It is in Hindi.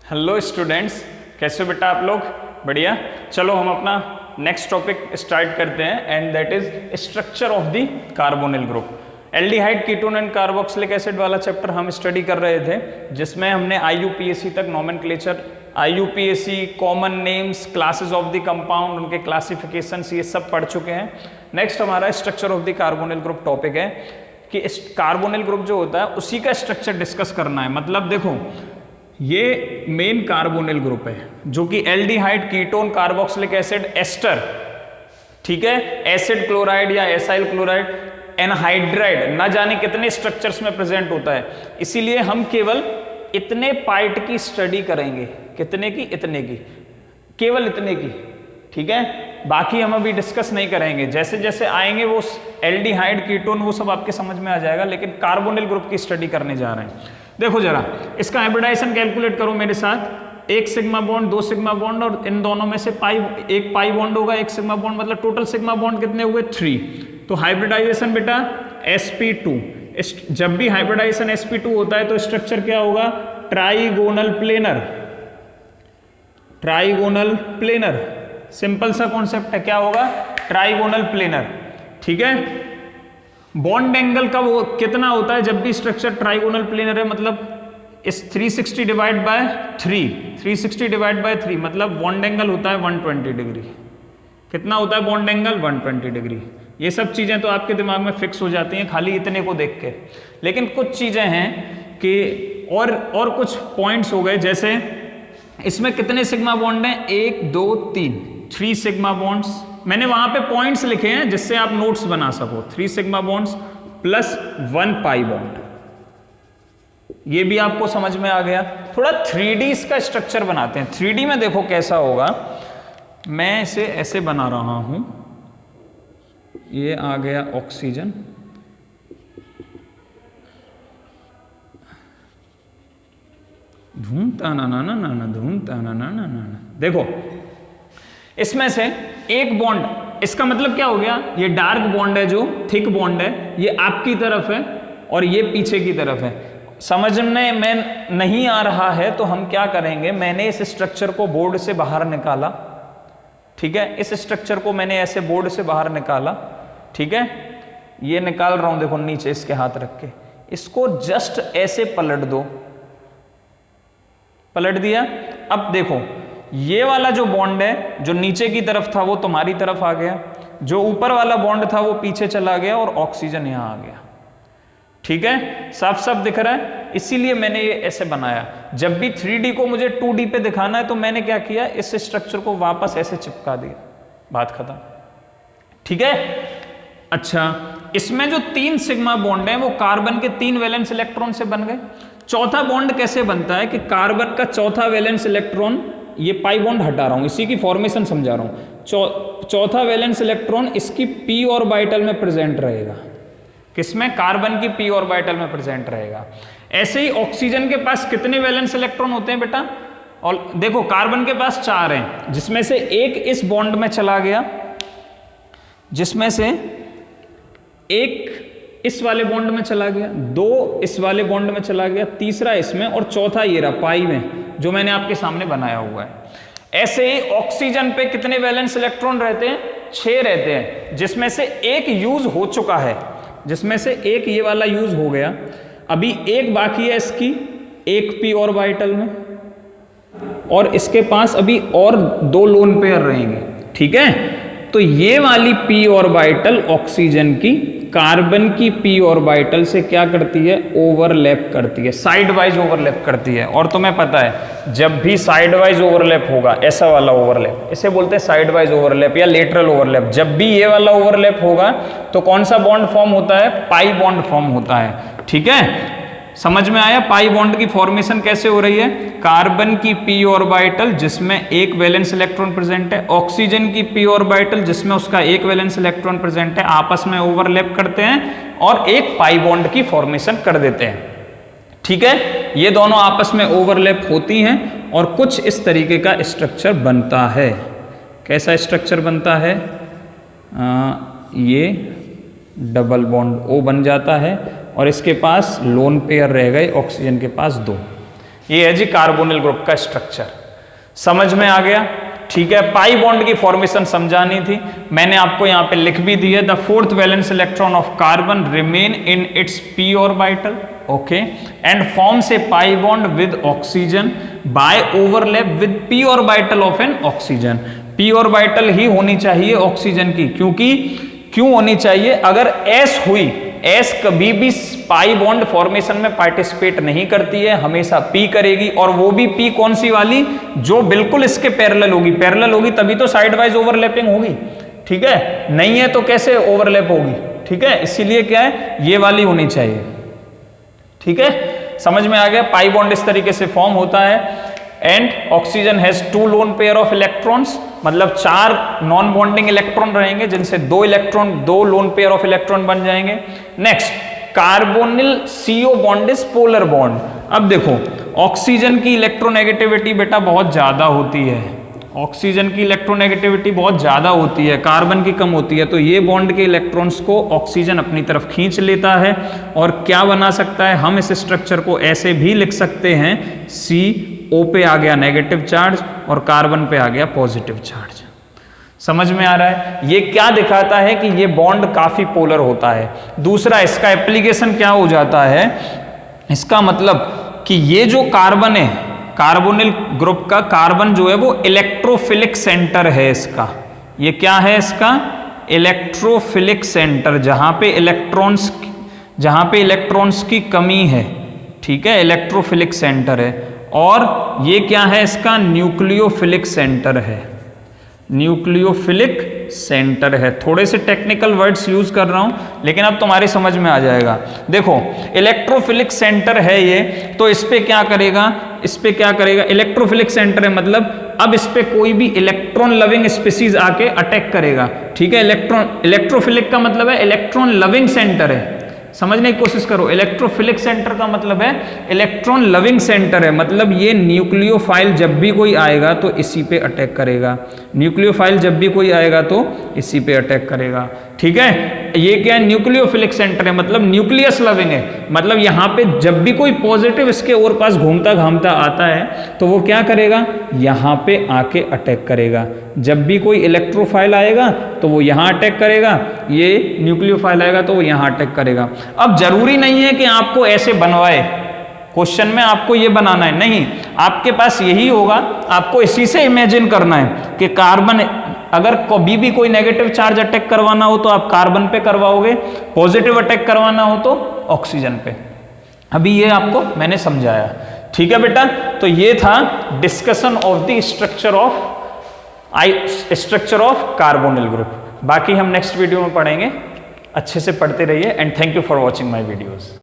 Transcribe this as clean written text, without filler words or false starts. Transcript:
हेलो स्टूडेंट्स, कैसे हो बेटा आप लोग? बढ़िया। चलो हम अपना नेक्स्ट टॉपिक स्टार्ट करते हैं and that is structure of the carbonyl group. Aldehyde, ketone and carboxylic acid वाला चैप्टर हम स्टडी कर रहे थे, जिसमें हमने IUPAC तक nomenclature, IUPAC, common names, classes of the compound, उनके क्लासिफिकेशंस, ये सब पढ़ चुके हैं। नेक्स्ट हमारा structure of the carbonyl group topic है कि कार्बोनिल ग्रुप जो होता है उसी का स्ट्रक्चर डिस्कस करना है। मतलब देखो, ये मेन कार्बोनिल ग्रुप है जो कि aldehyde, ketone, carboxylic acid, ester, ठीक है, एसिड क्लोराइड या एसाइल क्लोराइड, एनहाइड्राइड, ना जाने कितने स्ट्रक्चर्स में प्रेजेंट होता है। इसीलिए हम केवल इतने पार्ट की स्टडी करेंगे। कितने की? इतने की, केवल इतने की, ठीक है। बाकी हम अभी डिस्कस नहीं करेंगे, जैसे जैसे आएंगे वो एल्डिहाइड, कीटोन, वो सब आपके समझ में आ जाएगा, लेकिन कार्बोनिल ग्रुप की स्टडी करने जा रहे हैं। देखो जरा, इसका हाइब्रिडाइजेशन कैलकुलेट करो मेरे साथ। एक सिग्मा बॉन्ड, दो सिग्मा बॉन्ड, और इन दोनों में से एक पाई बॉन्ड होगा, एक सिग्मा बॉन्ड, मतलब टोटल सिग्मा बॉन्ड कितने हुए? 3। तो हाइब्रिडाइजेशन बेटा sp2। जब भी हाइब्रिडाइजेशन sp2 होता है तो स्ट्रक्चर क्या होगा? Trigonal planar. Trigonal planar, simple सा कॉन्सेप्ट है। क्या होगा? ट्राइगोनल प्लेनर, ठीक है। बॉन्ड एंगल का वो कितना होता है जब भी स्ट्रक्चर ट्राइगोनल प्लेनर है? मतलब इस 360 डिवाइड बाय 3, 360 डिवाइड बाय 3, मतलब बॉन्ड एंगल होता है 120 डिग्री। कितना होता है बॉन्ड एंगल? 120 डिग्री। ये सब चीजें तो आपके दिमाग में फिक्स हो जाती हैं खाली इतने को देख के, लेकिन कुछ चीजें हैं कि और कुछ पॉइंट्स हो गए। जैसे इसमें कितने सिग्मा बॉन्ड हैं? 1 2 3, 3 सिग्मा बॉन्ड्स। मैंने वहां पे पॉइंट्स लिखे हैं जिससे आप नोट्स बना सको। 3 sigma bonds plus 1 pi bond, ये भी आपको समझ में आ गया। थोड़ा 3D इसका स्ट्रक्चर बनाते हैं। 3D में देखो कैसा होगा। मैं इसे ऐसे बना रहा हूं, ये आ गया ऑक्सीजन, धूमता ना ना ना ना ना, धूमता ना ना ना ना। देखो इसमें से एक बॉन्ड, इसका मतलब क्या हो गया? ये डार्क बॉन्ड है, जो थिक बॉन्ड है, ये आपकी तरफ है और ये पीछे की तरफ है। समझने में नहीं आ रहा है तो हम क्या करेंगे? मैंने इस स्ट्रक्चर को बोर्ड से बाहर निकाला, ठीक है। इस स्ट्रक्चर को मैंने ऐसे बोर्ड से बाहर निकाला, ठीक है। ये निकाल रहा हूं, देखो नीचे इसके हाथ रख के, इसको जस्ट ऐसे पलट दो, पलट दिया। अब देखो, ये वाला जो बॉन्ड है जो नीचे की तरफ था वो तुम्हारी तरफ आ गया, जो ऊपर वाला बॉन्ड था वो पीछे चला गया और ऑक्सीजन यहां आ गया, ठीक है। साफ साफ दिख रहा है, इसीलिए मैंने ये ऐसे बनाया। जब भी 3D को मुझे 2D पे दिखाना है तो मैंने क्या किया? इस स्ट्रक्चर को वापस ऐसे चिपका दिया, बात खत्म, ठीक है। अच्छा, इसमें जो 3 सिग्मा बॉन्ड है वो कार्बन के 3 वैलेंस इलेक्ट्रॉन से बन गए। चौथा बॉन्ड कैसे बनता है कि कार्बन का चौथा वैलेंस इलेक्ट्रॉन, ये पाई बॉन्ड हटा रहा हूं, इसी की फॉर्मेशन समझा रहा हूं। चौथा वैलेंस इलेक्ट्रॉन इसकी p ऑर्बिटल में प्रेजेंट रहेगा। किसमें? कार्बन की p ऑर्बिटल में प्रेजेंट रहेगा। ऐसे ही ऑक्सीजन के पास कितने वैलेंस इलेक्ट्रॉन होते हैं बेटा? और देखो, कार्बन के पास 4 हैं, जिसमें से एक इस बॉन्ड में चला गया, जिसमें से एक इस वाले बॉन्ड में चला गया, 2 इस वाले बॉन्ड में चला गया, तीसरा इसमें, और चौथा ये रहा पाई में, जो मैंने आपके सामने बनाया हुआ है। ऐसे ही ऑक्सीजन पे कितने वैलेंस इलेक्ट्रॉन रहते हैं? 6 रहते हैं, जिसमें से एक यूज हो चुका है, जिसमें से एक ये वाला यूज हो गया। अभी एक बाकी है इसकी, एक p ऑर्बिटल में, और इसके पास अभी और 2 लोन पेयर रहेंगे, ठीक है। तो ये वाली p ऑर्बिटल ऑक्सीजन की कार्बन की p ऑर्बिटल से क्या करती है? ओवरलैप करती है, साइड वाइज ओवरलैप करती है। और तुम्हें पता है, जब भी साइड वाइज ओवरलैप होगा, ऐसा वाला ओवरलैप, इसे बोलते हैं साइड वाइज ओवरलैप या लेटरल ओवरलैप, जब भी ये वाला ओवरलैप होगा तो कौन सा बॉन्ड फॉर्म होता है? पाई बॉन्ड फॉर्म होता है, ठीक है। समझ में आया पाई बॉन्ड की फॉर्मेशन कैसे हो रही है? कार्बन की p ऑर्बिटल जिसमें एक वैलेंस इलेक्ट्रॉन प्रेजेंट है, ऑक्सीजन की p ऑर्बिटल जिसमें उसका एक वैलेंस इलेक्ट्रॉन प्रेजेंट है, आपस में ओवरलैप करते हैं और एक पाई बॉन्ड की फॉर्मेशन कर देते हैं, ठीक है। ये दोनों आपस में ओवरलैप होती हैं और कुछ इस तरीके का स्ट्रक्चर बनता है। कैसा स्ट्रक्चर बनता है? ये डबल बॉन्ड O बन जाता है और इसके पास लोन पेयर रह गए, ऑक्सीजन के पास 2। ये है जी कार्बोनिल ग्रुप का स्ट्रक्चर। समझ में आ गया? ठीक है, पाई बॉन्ड की फॉर्मेशन समझानी थी, मैंने आपको यहां पे लिख भी दिया। The fourth valence electron of carbon remain in its p orbital, okay, and forms a pi bond with oxygen by overlap with p orbital of an oxygen. P orbital ही होनी चाहिए ऑक्सीजन की, क्योंकि क्यों होनी चाहिए? अगर एस हुई, एस कभी भी पाई बॉन्ड फॉर्मेशन में पार्टिसिपेट नहीं करती है, हमेशा पी करेगी, और वो भी पी कौन सी वाली? जो बिल्कुल इसके पैरेलल होगी। पैरेलल होगी तभी तो साइड वाइज ओवरलैपिंग होगी, ठीक है, नहीं है तो कैसे ओवरलैप होगी? ठीक है, इसीलिए क्या है, ये वाली होनी चाहिए। ठीक है, समझ में आ गया? पाई बॉन्ड इस तरीके से फॉर्म होता है। And oxygen has 2 lone pair of electrons, मतलब 4 नॉन बॉन्डिंग इलेक्ट्रॉन रहेंगे, जिनसे 2 लोन पेयर ऑफ इलेक्ट्रॉन बन जाएंगे। Next, carbonyl CO bond is polar bond. अब देखो, ऑक्सीजन की इलेक्ट्रोनेगेटिविटी बेटा बहुत ज्यादा होती है, ऑक्सीजन की इलेक्ट्रोनेगेटिविटी बहुत ज्यादा होती है, कार्बन की कम होती है, तो ये बॉन्ड के इलेक्ट्रॉन्स को ऑक्सीजन अपनी तरफ खींच लेता है, और क्या बना सकता है, हम इस स्ट्रक्चर को ऐसे भी लिख सकते हैं, CO पे आ गया नेगेटिव चार्ज और कार्बन पे आ गया पॉजिटिव चार्ज। समझ में आ रहा है? ये क्या दिखाता है कि ये बॉन्ड काफी पोलर होता है। दूसरा, इसका एप्लीकेशन क्या हो जाता है, इसका मतलब कि ये जो कार्बन है, कार्बोनिल ग्रुप का कार्बन जो है वो इलेक्ट्रोफिलिक सेंटर है इसका। ये क्या है इसका? इलेक्ट्रोफिलिक सेंटर, जहां पे इलेक्ट्रॉन्स की कमी है, ठीक है, इलेक्ट्रोफिलिक सेंटर है। और ये क्या है इसका? न्यूक्लियोफिलिक सेंटर है, न्यूक्लियोफिलिक सेंटर है। थोड़े से टेक्निकल वर्ड्स यूज कर रहा हूं, लेकिन अब तुम्हारी समझ में आ जाएगा। देखो, इलेक्ट्रोफिलिक सेंटर है ये, तो इस पे क्या करेगा, इस पे क्या करेगा, इलेक्ट्रोफिलिक सेंटर है, मतलब अब इस पे कोई भी इलेक्ट्रॉन लविंग स्पीसीज आके अटैक करेगा, ठीक है। इलेक्ट्रोफिलिक का मतलब है इलेक्ट्रॉन लविंग सेंटर है, समझने की कोशिश करो। इलेक्ट्रोफिलिक सेंटर का मतलब है इलेक्ट्रॉन लविंग सेंटर है, मतलब ये न्यूक्लियोफाइल जब भी कोई आएगा तो इसी पे अटैक करेगा, न्यूक्लियोफाइल जब भी कोई आएगा तो इसी पे अटैक करेगा, ठीक है। ये क्या है? न्यूक्लियोफिलिक सेंटर है, मतलब न्यूक्लियस लविंग है, मतलब यहाँ पे जब भी कोई पॉजिटिव इसके और पास घूमता घामता आता है तो वो क्या करेगा, यहाँ पे आके अटैक करेगा। जब भी कोई इलेक्ट्रोफाइल आएगा तो वो यहाँ अटैक करेगा, ये न्यूक्लियोफाइल आएगा तो वो यहाँ अटैक करेगा। अब जरूरी नहीं है कि आपको ऐसे बनवाए, क्वेश्चन में आपको ये बनाना है, नहीं, आपके पास यही होगा, आपको इसी से इमेजिन करना है कि कार्बन, अगर कभी भी कोई नेगेटिव चार्ज अटैक करवाना हो तो आप कार्बन पे करवाओगे, पॉजिटिव अटैक करवाना हो तो ऑक्सीजन पे। अभी ये आपको मैंने समझाया, ठीक है बेटा। तो ये था discussion of the structure of carbonyl group. बाकी हम नेक्स्ट वीडियो में पढ़ेंगे, अच्छे से पढ़ते रहिए and thank you for watching my videos.